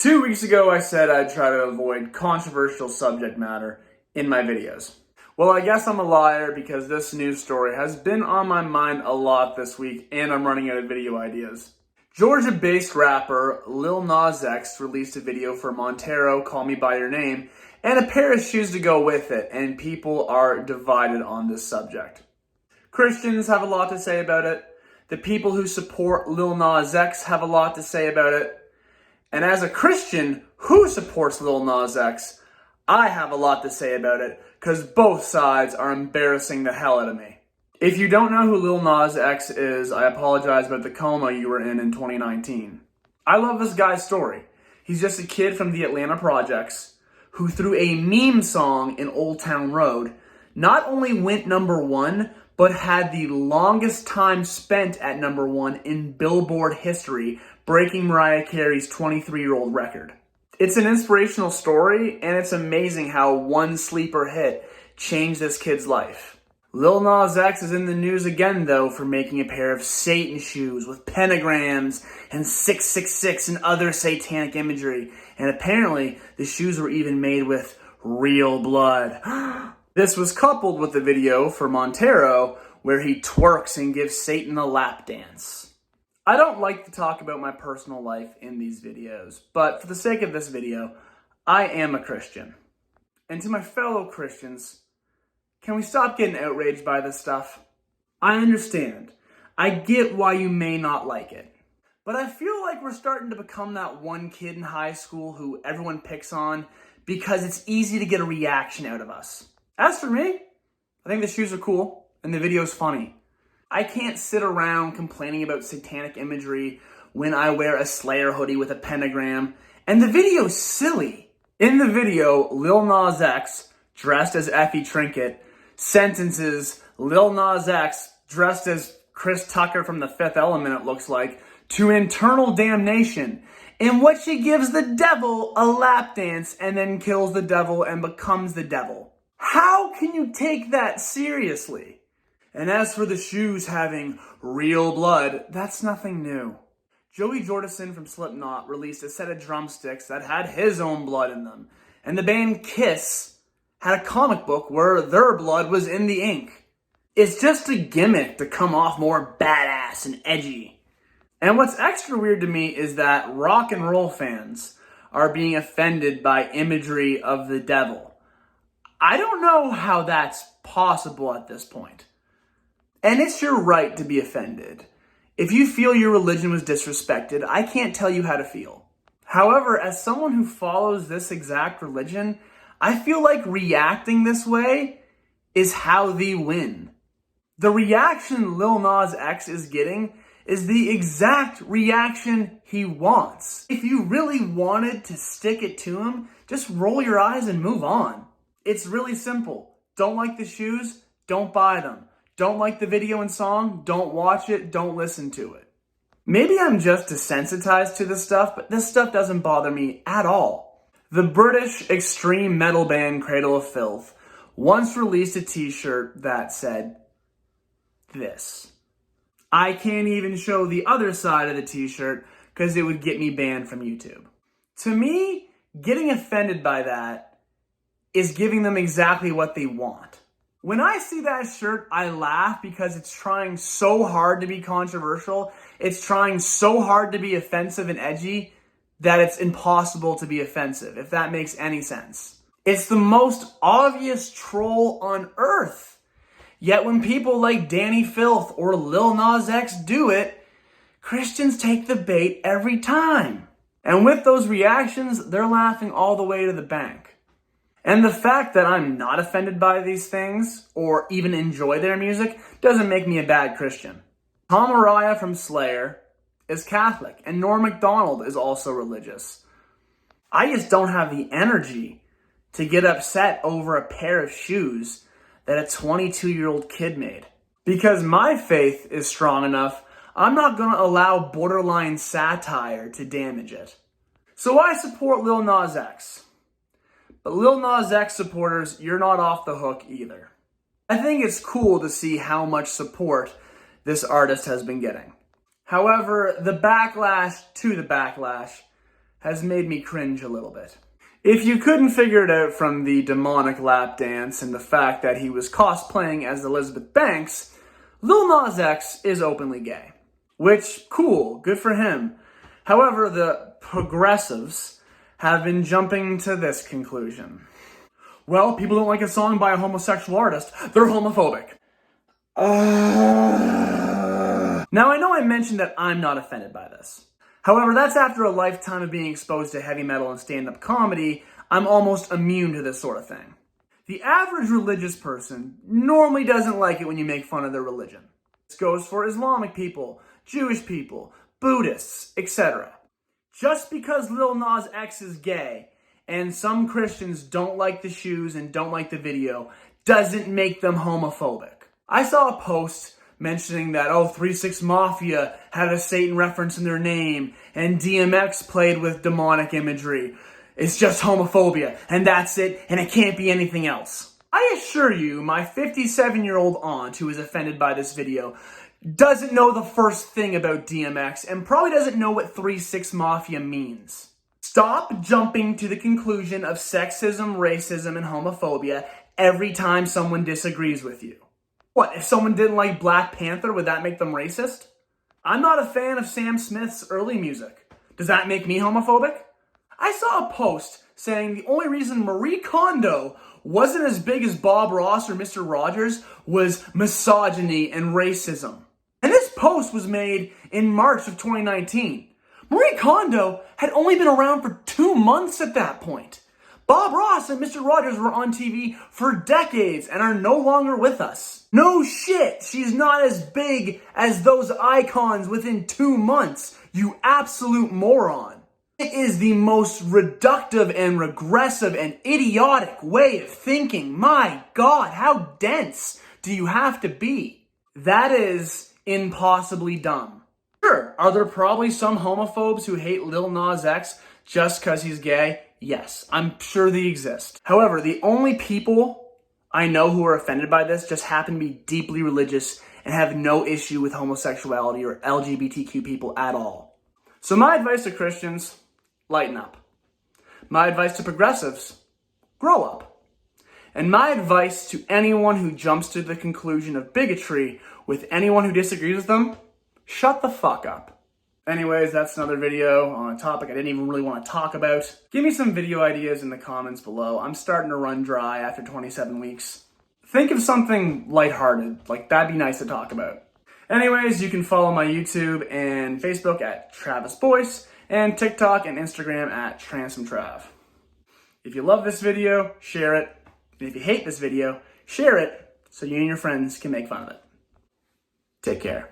2 weeks ago, I said I'd try to avoid controversial subject matter in my videos. Well, I guess I'm a liar because this news story has been on my mind a lot this week and I'm running out of video ideas. Georgia-based rapper Lil Nas X released a video for Montero, Call Me By Your Name, and a pair of shoes to go with it, and people are divided on this subject. Christians have a lot to say about it. The people who support Lil Nas X have a lot to say about it. And as a Christian who supports Lil Nas X, I have a lot to say about it because both sides are embarrassing the hell out of me. If you don't know who Lil Nas X is, I apologize about the coma you were in 2019. I love this guy's story. He's just a kid from the Atlanta projects who, through a meme song in Old Town Road, not only went #1, but had the longest time spent at #1 in Billboard history, breaking Mariah Carey's 23-year-old record. It's an inspirational story, and it's amazing how one sleeper hit changed this kid's life. Lil Nas X is in the news again, though, for making a pair of Satan shoes with pentagrams and 666 and other satanic imagery, and apparently the shoes were even made with real blood. This was coupled with the video for Montero, where he twerks and gives Satan a lap dance. I don't like to talk about my personal life in these videos, but for the sake of this video, I am a Christian. And to my fellow Christians, can we stop getting outraged by this stuff? I understand. I get why you may not like it. But I feel like we're starting to become that one kid in high school who everyone picks on because it's easy to get a reaction out of us. As for me, I think the shoes are cool and the video's funny. I can't sit around complaining about satanic imagery when I wear a Slayer hoodie with a pentagram, and the video's silly. In the video, Lil Nas X, dressed as Effie Trinket, sentences Lil Nas X, dressed as Chris Tucker from The Fifth Element, it looks like, to eternal damnation, in which she gives the devil a lap dance and then kills the devil and becomes the devil. How can you take that seriously? And as for the shoes having real blood, that's nothing new. Joey Jordison from Slipknot released a set of drumsticks that had his own blood in them. And the band Kiss had a comic book where their blood was in the ink. It's just a gimmick to come off more badass and edgy. And what's extra weird to me is that rock and roll fans are being offended by imagery of the devil. I don't know how that's possible at this point. And it's your right to be offended. If you feel your religion was disrespected, I can't tell you how to feel. However, as someone who follows this exact religion, I feel like reacting this way is how they win. The reaction Lil Nas X is getting is the exact reaction he wants. If you really wanted to stick it to him, just roll your eyes and move on. It's really simple. Don't like the shoes? Don't buy them. Don't like the video and song? Don't watch it. Don't listen to it. Maybe I'm just desensitized to this stuff, but this stuff doesn't bother me at all. The British extreme metal band Cradle of Filth once released a t-shirt that said this. I can't even show the other side of the t-shirt because it would get me banned from YouTube. To me, getting offended by that is giving them exactly what they want. When I see that shirt, I laugh because it's trying so hard to be controversial. It's trying so hard to be offensive and edgy that it's impossible to be offensive, if that makes any sense. It's the most obvious troll on earth. Yet when people like Danny Filth or Lil Nas X do it, Christians take the bait every time. And with those reactions, they're laughing all the way to the bank. And the fact that I'm not offended by these things, or even enjoy their music, doesn't make me a bad Christian. Tom Araya from Slayer is Catholic, and Norm Macdonald is also religious. I just don't have the energy to get upset over a pair of shoes that a 22-year-old kid made. Because my faith is strong enough, I'm not going to allow borderline satire to damage it. So I support Lil Nas X. But Lil Nas X supporters, you're not off the hook either. I think it's cool to see how much support this artist has been getting. However, the backlash to the backlash has made me cringe a little bit. If you couldn't figure it out from the demonic lap dance and the fact that he was cosplaying as Elizabeth Banks, Lil Nas X is openly gay. Which, cool, good for him. However, the progressives have been jumping to this conclusion. Well, people don't like a song by a homosexual artist, they're homophobic. Now, I know I mentioned that I'm not offended by this. However, that's after a lifetime of being exposed to heavy metal and stand-up comedy. I'm almost immune to this sort of thing. The average religious person normally doesn't like it when you make fun of their religion. This goes for Islamic people, Jewish people, Buddhists, etc. Just because Lil Nas X is gay and some Christians don't like the shoes and don't like the video doesn't make them homophobic. I saw a post mentioning that, 3 6 Mafia had a Satan reference in their name, and DMX played with demonic imagery. It's just homophobia, and that's it, and it can't be anything else. I assure you, my 57-year-old aunt who is offended by this video doesn't know the first thing about DMX, and probably doesn't know what 3 6 Mafia means. Stop jumping to the conclusion of sexism, racism, and homophobia every time someone disagrees with you. What, if someone didn't like Black Panther, would that make them racist? I'm not a fan of Sam Smith's early music. Does that make me homophobic? I saw a post saying the only reason Marie Kondo wasn't as big as Bob Ross or Mr. Rogers was misogyny and racism. And this post was made in March of 2019. Marie Kondo had only been around for 2 months at that point. Bob Ross and Mr. Rogers were on TV for decades and are no longer with us. No shit, she's not as big as those icons within 2 months, you absolute moron. It is the most reductive and regressive and idiotic way of thinking. My God, how dense do you have to be? That is impossibly dumb. Sure, are there probably some homophobes who hate Lil Nas X just because he's gay? Yes, I'm sure they exist. However, the only people I know who are offended by this just happen to be deeply religious and have no issue with homosexuality or LGBTQ people at all. So my advice to Christians, lighten up. My advice to progressives, grow up. And my advice to anyone who jumps to the conclusion of bigotry with anyone who disagrees with them, shut the fuck up. Anyways, that's another video on a topic I didn't even really want to talk about. Give me some video ideas in the comments below. I'm starting to run dry after 27 weeks. Think of something lighthearted, like that'd be nice to talk about. Anyways, you can follow my YouTube and Facebook at Travis Boyce, and TikTok and Instagram at TransomTrav. If you love this video, share it. And if you hate this video, share it so you and your friends can make fun of it. Take care.